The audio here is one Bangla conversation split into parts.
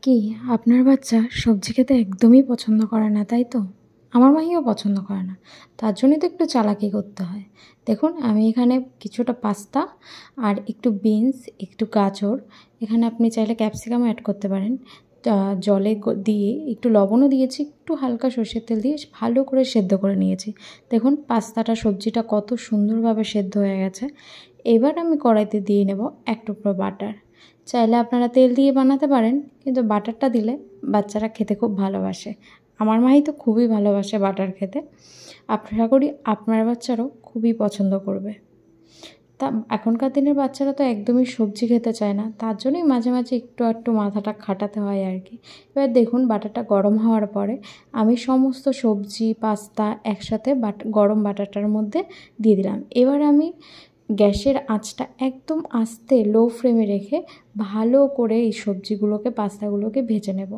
কি আপনার বাচ্চা সবজি খেতে একদমই পছন্দ করে না, তাই তো? আমার মাহিও পছন্দ করে না। তার জন্যই তো একটু চালাকি করতে হয়। দেখুন আমি এখানে কিছুটা পাস্তা আর একটু বিনস, একটু গাজর, এখানে আপনি চাইলে ক্যাপসিকামও অ্যাড করতে পারেন। জলে দিয়ে একটু লবণও দিয়েছি, একটু হালকা সর্ষের তেল দিয়ে ভালো করে সেদ্ধ করে নিয়েছি। দেখুন পাস্তাটা, সবজিটা কত সুন্দরভাবে সেদ্ধ হয়ে গেছে। এবার আমি কড়াইতে দিয়ে নেব এক টুকরো বাটার। চাইলে আপনারা তেল দিয়ে বানাতে পারেন, কিন্তু বাটারটা দিলে বাচ্চারা খেতে খুব ভালোবাসে। আমার মাই তো খুবই ভালোবাসে বাটার খেতে। আশা করি আপনার বাচ্চারাও খুবই পছন্দ করবে। তা এখনকার দিনের বাচ্চারা তো একদমই সবজি খেতে চায় না, তার জন্যই মাঝে মাঝে একটু একটু মাথাটা খাটাতে হয় আর কি। এবার দেখুন বাটারটা গরম হওয়ার পরে আমি সমস্ত সবজি, পাস্তা একসাথে গরম বাটারটার মধ্যে দিয়ে দিলাম। এবার আমি গ্যাসের আঁচটা একদম আস্তে লো ফ্লেমে রেখে ভালো করে এই সবজিগুলোকে, পাস্তাগুলোকে ভেজে নেব।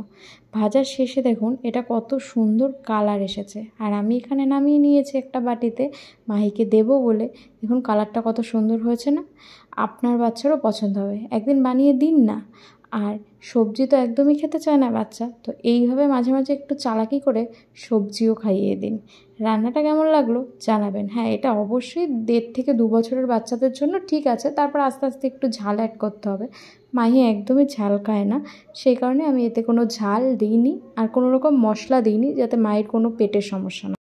ভাজার শেষে দেখুন এটা কত সুন্দর কালার এসেছে। আর আমি এখানে নামিয়ে নিয়েছি একটা বাটিতে মাহিকে দেবো বলে। দেখুন কালারটা কত সুন্দর হয়েছে না? আপনার বাচ্চারও পছন্দ হবে, একদিন বানিয়ে দিন না। আর সবজি তো একদমই খেতে চায় না বাচ্চা, তো এইভাবে মাঝে মাঝে একটু চালাকি করে সবজিও খাইয়ে দিন। রান্নাটা কেমন লাগলো জানাবেন। হ্যাঁ, এটা অবশ্যই 1.5 থেকে 2 বছরের বাচ্চাদের জন্য ঠিক আছে, তারপর আস্তে আস্তে একটু ঝাল অ্যাড করতে হবে। মাহি একদমই ঝাল খায় না, সেই কারণে আমি এতে কোনো ঝাল দিইনি আর কোনো রকম মশলা দিইনি, যাতে মায়ের কোনো পেটের সমস্যা না।